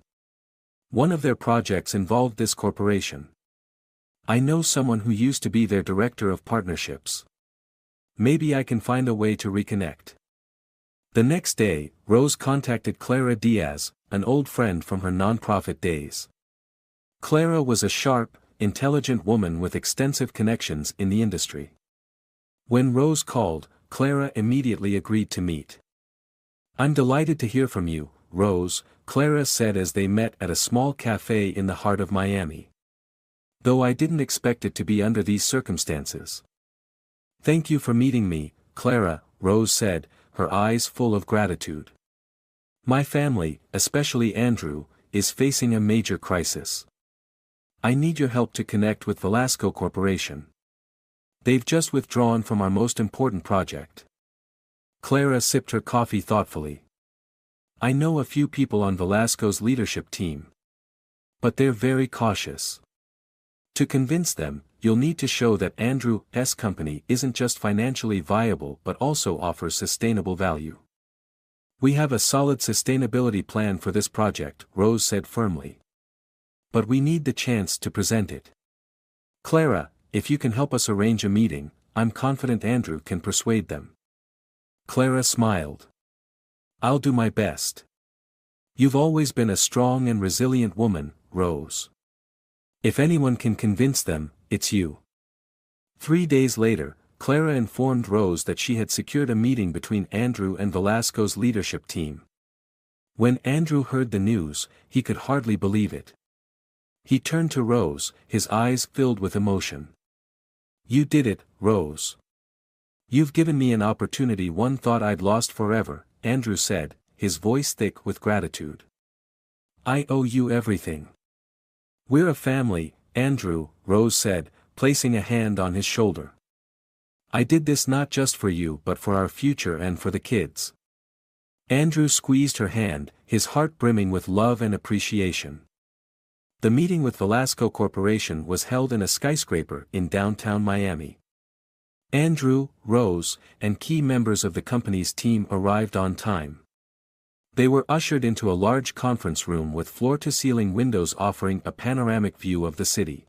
One of their projects involved this corporation. I know someone who used to be their director of partnerships. Maybe I can find a way to reconnect." The next day, Rose contacted Clara Diaz, an old friend from her non-profit days. Clara was a sharp, intelligent woman with extensive connections in the industry. When Rose called, Clara immediately agreed to meet. "I'm delighted to hear from you, Rose," Clara said as they met at a small cafe in the heart of Miami. "Though I didn't expect it to be under these circumstances." "Thank you for meeting me, Clara," Rose said, her eyes full of gratitude. "My family, especially Andrew, is facing a major crisis. I need your help to connect with Velasco Corporation. They've just withdrawn from our most important project." Clara sipped her coffee thoughtfully. "I know a few people on Velasco's leadership team. But they're very cautious. To convince them, you'll need to show that Andrew's company isn't just financially viable but also offers sustainable value." "We have a solid sustainability plan for this project," Rose said firmly. "But we need the chance to present it. Clara, if you can help us arrange a meeting, I'm confident Andrew can persuade them." Clara smiled. "I'll do my best. You've always been a strong and resilient woman, Rose. If anyone can convince them, it's you." 3 days later, Clara informed Rose that she had secured a meeting between Andrew and Velasco's leadership team. When Andrew heard the news, he could hardly believe it. He turned to Rose, his eyes filled with emotion. "You did it, Rose. You've given me an opportunity one thought I'd lost forever," Andrew said, his voice thick with gratitude. "I owe you everything." "We're a family, Andrew," Rose said, placing a hand on his shoulder. "I did this not just for you but for our future and for the kids." Andrew squeezed her hand, his heart brimming with love and appreciation. The meeting with Velasco Corporation was held in a skyscraper in downtown Miami. Andrew, Rose, and key members of the company's team arrived on time. They were ushered into a large conference room with floor-to-ceiling windows offering a panoramic view of the city.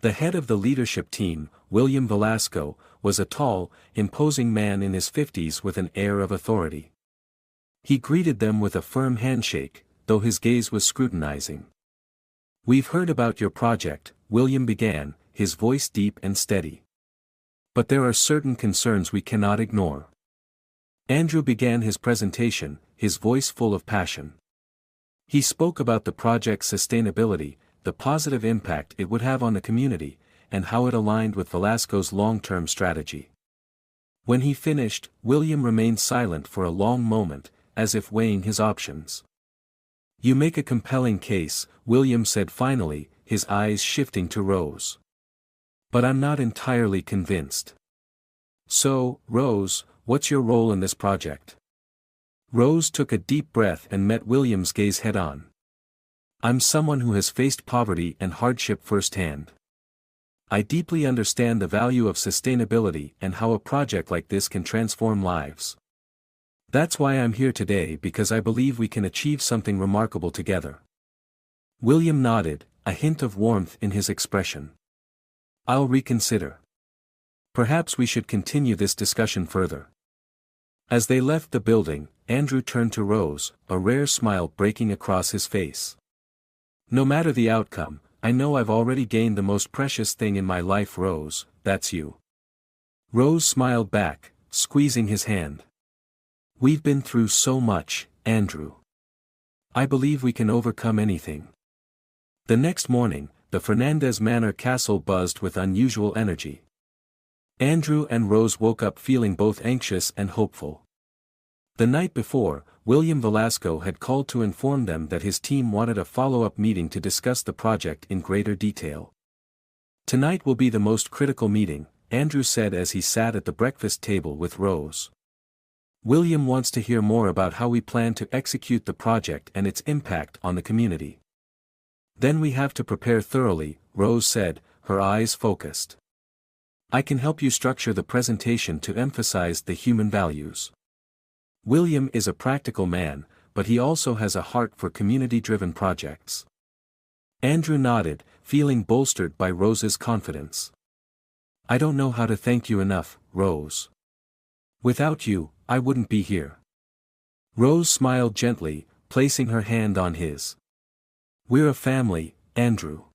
The head of the leadership team, William Velasco, was a tall, imposing man in his 50s with an air of authority. He greeted them with a firm handshake, though his gaze was scrutinizing. "We've heard about your project," William began, his voice deep and steady. "But there are certain concerns we cannot ignore." Andrew began his presentation, his voice full of passion. He spoke about the project's sustainability, the positive impact it would have on the community, and how it aligned with Velasco's long-term strategy. When he finished, William remained silent for a long moment, as if weighing his options. "You make a compelling case," William said finally, his eyes shifting to Rose. "But I'm not entirely convinced. So, Rose, what's your role in this project?" Rose took a deep breath and met William's gaze head-on. "I'm someone who has faced poverty and hardship firsthand. I deeply understand the value of sustainability and how a project like this can transform lives. That's why I'm here today, because I believe we can achieve something remarkable together." William nodded, a hint of warmth in his expression. "I'll reconsider. Perhaps we should continue this discussion further." As they left the building, Andrew turned to Rose, a rare smile breaking across his face. "No matter the outcome, I know I've already gained the most precious thing in my life, Rose, that's you." Rose smiled back, squeezing his hand. "We've been through so much, Andrew. I believe we can overcome anything." The next morning, the Fernandez Manor castle buzzed with unusual energy. Andrew and Rose woke up feeling both anxious and hopeful. The night before, William Velasco had called to inform them that his team wanted a follow-up meeting to discuss the project in greater detail. "Tonight will be the most critical meeting," Andrew said as he sat at the breakfast table with Rose. "William wants to hear more about how we plan to execute the project and its impact on the community." "Then we have to prepare thoroughly," Rose said, her eyes focused. "I can help you structure the presentation to emphasize the human values." William is a practical man, but he also has a heart for community-driven projects. Andrew nodded, feeling bolstered by Rose's confidence. "I don't know how to thank you enough, Rose. Without you, I wouldn't be here." Rose smiled gently, placing her hand on his. "We're a family, Andrew.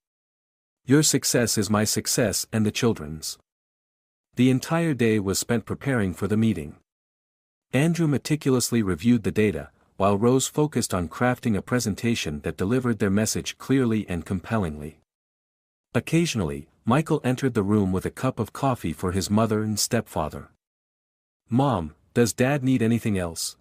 Your success is my success and the children's." The entire day was spent preparing for the meeting. Andrew meticulously reviewed the data, while Rose focused on crafting a presentation that delivered their message clearly and compellingly. Occasionally, Michael entered the room with a cup of coffee for his mother and stepfather. "Mom, does Dad need anything else?"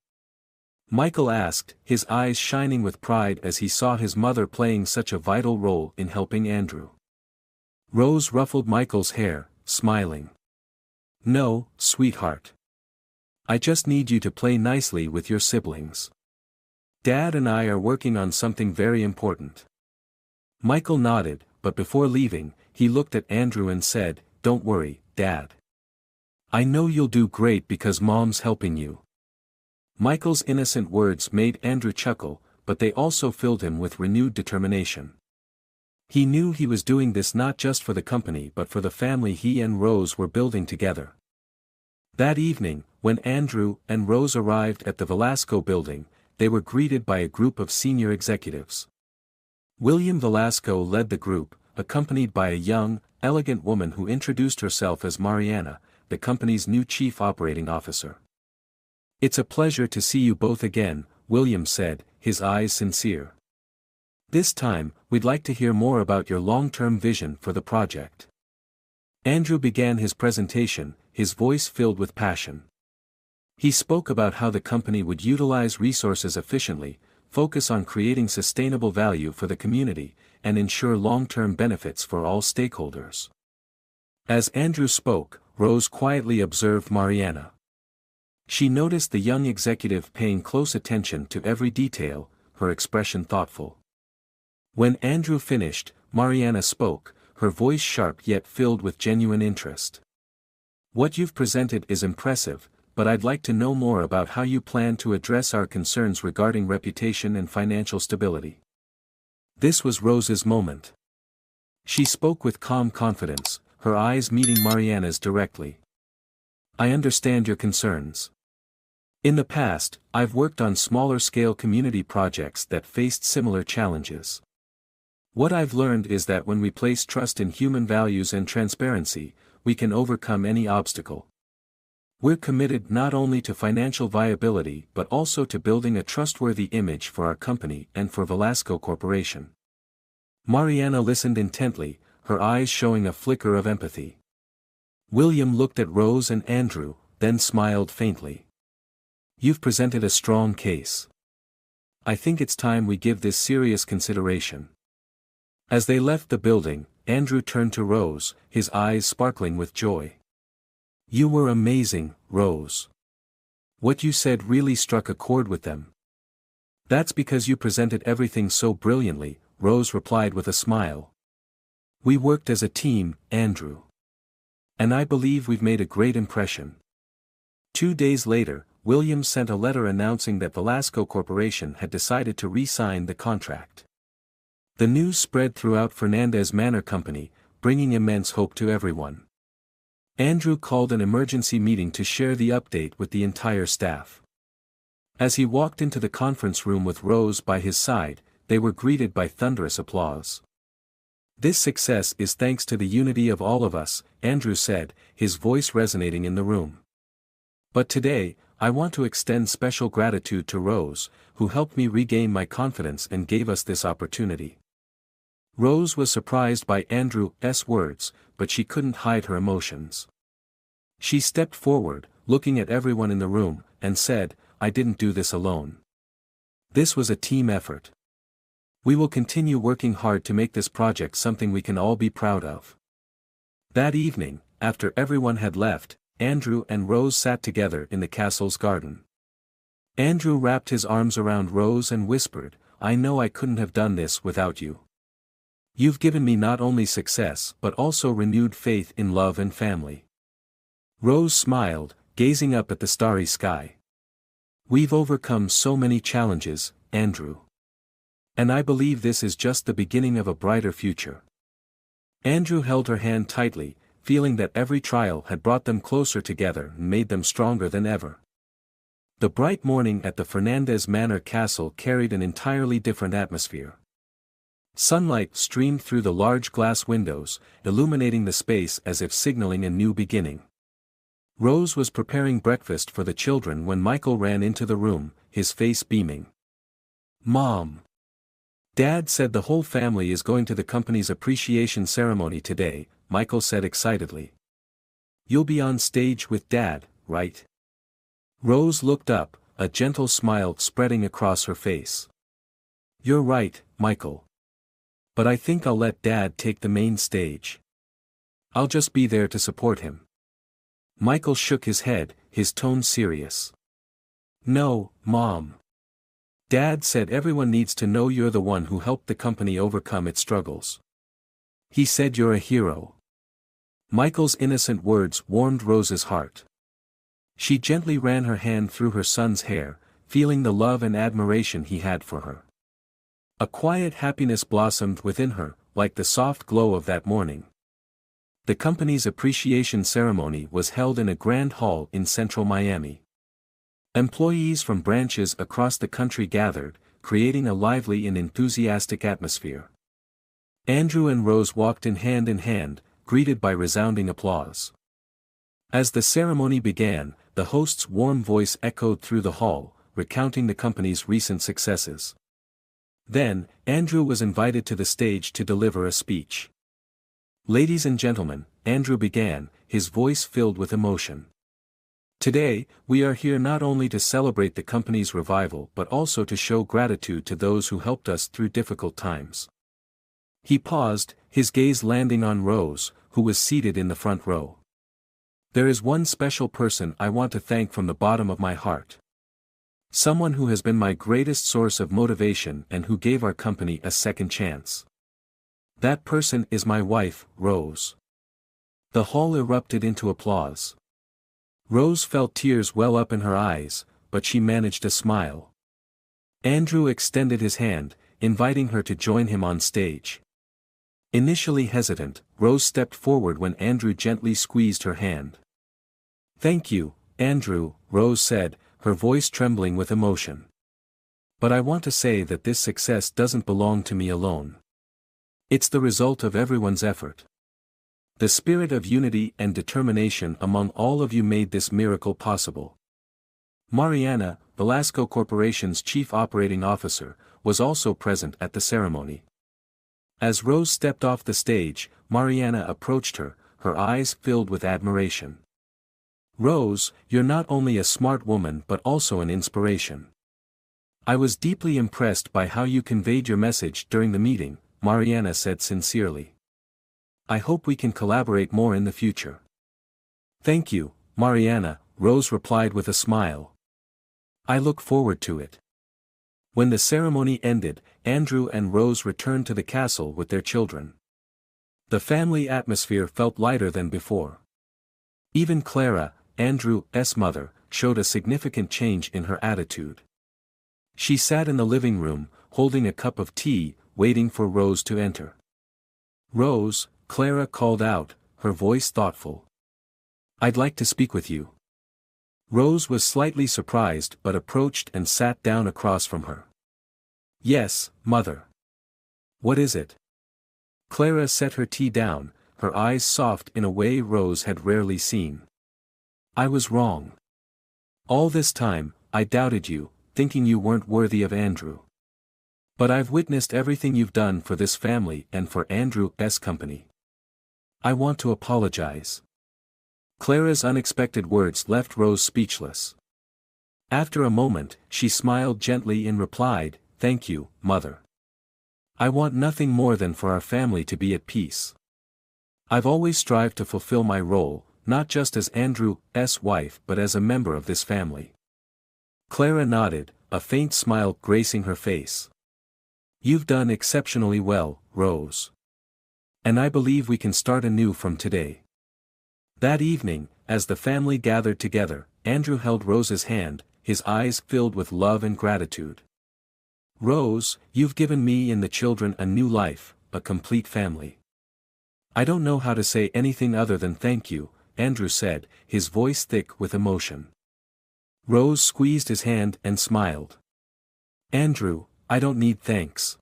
Michael asked, his eyes shining with pride as he saw his mother playing such a vital role in helping Andrew. Rose ruffled Michael's hair, smiling. "No, sweetheart. I just need you to play nicely with your siblings. Dad and I are working on something very important." Michael nodded, but before leaving, he looked at Andrew and said, "Don't worry, Dad. I know you'll do great because Mom's helping you." Michael's innocent words made Andrew chuckle, but they also filled him with renewed determination. He knew he was doing this not just for the company but for the family he and Rose were building together. That evening, when Andrew and Rose arrived at the Velasco building, they were greeted by a group of senior executives. William Velasco led the group, accompanied by a young, elegant woman who introduced herself as Mariana, the company's new chief operating officer. "It's a pleasure to see you both again," William said, his eyes sincere. "This time, we'd like to hear more about your long-term vision for the project." Andrew began his presentation, his voice filled with passion. He spoke about how the company would utilize resources efficiently, focus on creating sustainable value for the community, and ensure long-term benefits for all stakeholders. As Andrew spoke, Rose quietly observed Mariana. She noticed the young executive paying close attention to every detail, her expression thoughtful. When Andrew finished, Mariana spoke, her voice sharp yet filled with genuine interest. "What you've presented is impressive, but I'd like to know more about how you plan to address our concerns regarding reputation and financial stability." This was Rose's moment. She spoke with calm confidence, her eyes meeting Mariana's directly. "I understand your concerns. In the past, I've worked on smaller-scale community projects that faced similar challenges. What I've learned is that when we place trust in human values and transparency, we can overcome any obstacle. We're committed not only to financial viability but also to building a trustworthy image for our company and for Velasco Corporation." Mariana listened intently, her eyes showing a flicker of empathy. William looked at Rose and Andrew, then smiled faintly. "You've presented a strong case. I think it's time we give this serious consideration." As they left the building, Andrew turned to Rose, his eyes sparkling with joy. "You were amazing, Rose. What you said really struck a chord with them." "That's because you presented everything so brilliantly," Rose replied with a smile. "We worked as a team, Andrew. And I believe we've made a great impression." 2 days later, Williams sent a letter announcing that Velasco Corporation had decided to re-sign the contract. The news spread throughout Fernandez Manor Company, bringing immense hope to everyone. Andrew called an emergency meeting to share the update with the entire staff. As he walked into the conference room with Rose by his side, they were greeted by thunderous applause. "This success is thanks to the unity of all of us," Andrew said, his voice resonating in the room. "But today, I want to extend special gratitude to Rose, who helped me regain my confidence and gave us this opportunity." Rose was surprised by Andrew's words, but she couldn't hide her emotions. She stepped forward, looking at everyone in the room, and said, "I didn't do this alone. This was a team effort. We will continue working hard to make this project something we can all be proud of." That evening, after everyone had left, Andrew and Rose sat together in the castle's garden. Andrew wrapped his arms around Rose and whispered, "I know I couldn't have done this without you. You've given me not only success but also renewed faith in love and family." Rose smiled, gazing up at the starry sky. "We've overcome so many challenges, Andrew. And I believe this is just the beginning of a brighter future." Andrew held her hand tightly, feeling that every trial had brought them closer together and made them stronger than ever. The bright morning at the Fernandez Manor Castle carried an entirely different atmosphere. Sunlight streamed through the large glass windows, illuminating the space as if signaling a new beginning. Rose was preparing breakfast for the children when Michael ran into the room, his face beaming. "Mom! Dad said the whole family is going to the company's appreciation ceremony today," Michael said excitedly. "You'll be on stage with Dad, right?" Rose looked up, a gentle smile spreading across her face. "You're right, Michael. But I think I'll let Dad take the main stage. I'll just be there to support him." Michael shook his head, his tone serious. "No, Mom. Dad said everyone needs to know you're the one who helped the company overcome its struggles. He said you're a hero." Michael's innocent words warmed Rose's heart. She gently ran her hand through her son's hair, feeling the love and admiration he had for her. A quiet happiness blossomed within her, like the soft glow of that morning. The company's appreciation ceremony was held in a grand hall in central Miami. Employees from branches across the country gathered, creating a lively and enthusiastic atmosphere. Andrew and Rose walked in hand, greeted by resounding applause. As the ceremony began, the host's warm voice echoed through the hall, recounting the company's recent successes. Then, Andrew was invited to the stage to deliver a speech. "Ladies and gentlemen," Andrew began, his voice filled with emotion. "Today, we are here not only to celebrate the company's revival but also to show gratitude to those who helped us through difficult times." He paused, his gaze landing on Rose, who was seated in the front row. "There is one special person I want to thank from the bottom of my heart. Someone who has been my greatest source of motivation and who gave our company a second chance. That person is my wife, Rose." The hall erupted into applause. Rose felt tears well up in her eyes, but she managed a smile. Andrew extended his hand, inviting her to join him on stage. Initially hesitant, Rose stepped forward when Andrew gently squeezed her hand. "Thank you, Andrew," Rose said, her voice trembling with emotion. "But I want to say that this success doesn't belong to me alone. It's the result of everyone's effort. The spirit of unity and determination among all of you made this miracle possible." Mariana, Velasco Corporation's chief operating officer, was also present at the ceremony. As Rose stepped off the stage, Mariana approached her, her eyes filled with admiration. "Rose, you're not only a smart woman but also an inspiration. I was deeply impressed by how you conveyed your message during the meeting," Mariana said sincerely. "I hope we can collaborate more in the future." "Thank you, Mariana," Rose replied with a smile. "I look forward to it." When the ceremony ended, Andrew and Rose returned to the castle with their children. The family atmosphere felt lighter than before. Even Clara, Andrew's mother, showed a significant change in her attitude. She sat in the living room, holding a cup of tea, waiting for Rose to enter. "Rose," Clara called out, her voice thoughtful. "I'd like to speak with you." Rose was slightly surprised but approached and sat down across from her. "Yes, Mother. What is it?" Clara set her tea down, her eyes soft in a way Rose had rarely seen. "I was wrong. All this time, I doubted you, thinking you weren't worthy of Andrew. But I've witnessed everything you've done for this family and for Andrew's company. I want to apologize." Clara's unexpected words left Rose speechless. After a moment, she smiled gently and replied, "Thank you, Mother. I want nothing more than for our family to be at peace. I've always strived to fulfill my role, not just as Andrew's wife but as a member of this family." Clara nodded, a faint smile gracing her face. "You've done exceptionally well, Rose. And I believe we can start anew from today." That evening, as the family gathered together, Andrew held Rose's hand, his eyes filled with love and gratitude. "Rose, you've given me and the children a new life, a complete family. I don't know how to say anything other than thank you," Andrew said, his voice thick with emotion. Rose squeezed his hand and smiled. "Andrew, I don't need thanks.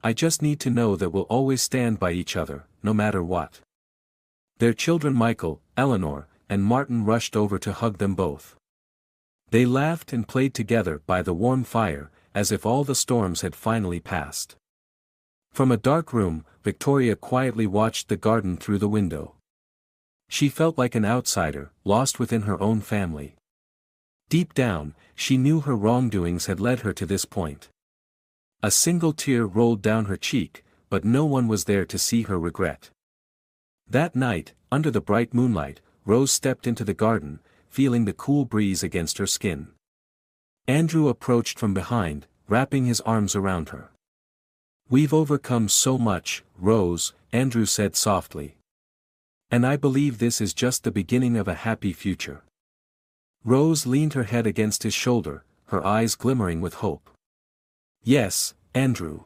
I just need to know that we'll always stand by each other, no matter what." Their children Michael, Eleanor, and Martin rushed over to hug them both. They laughed and played together by the warm fire, as if all the storms had finally passed. From a dark room, Victoria quietly watched the garden through the window. She felt like an outsider, lost within her own family. Deep down, she knew her wrongdoings had led her to this point. A single tear rolled down her cheek, but no one was there to see her regret. That night, under the bright moonlight, Rose stepped into the garden, feeling the cool breeze against her skin. Andrew approached from behind, wrapping his arms around her. "We've overcome so much, Rose," Andrew said softly. "And I believe this is just the beginning of a happy future." Rose leaned her head against his shoulder, her eyes glimmering with hope. "Yes, Andrew.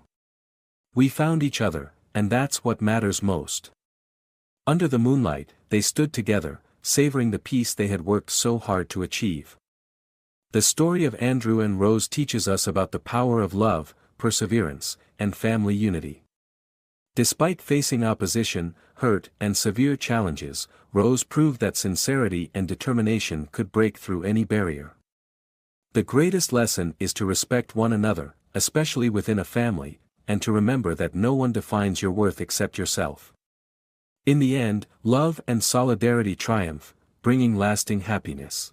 We found each other, and that's what matters most." Under the moonlight, they stood together, savoring the peace they had worked so hard to achieve. The story of Andrew and Rose teaches us about the power of love, perseverance, and family unity. Despite facing opposition, hurt, and severe challenges, Rose proved that sincerity and determination could break through any barrier. The greatest lesson is to respect one another, especially within a family, and to remember that no one defines your worth except yourself. In the end, love and solidarity triumph, bringing lasting happiness.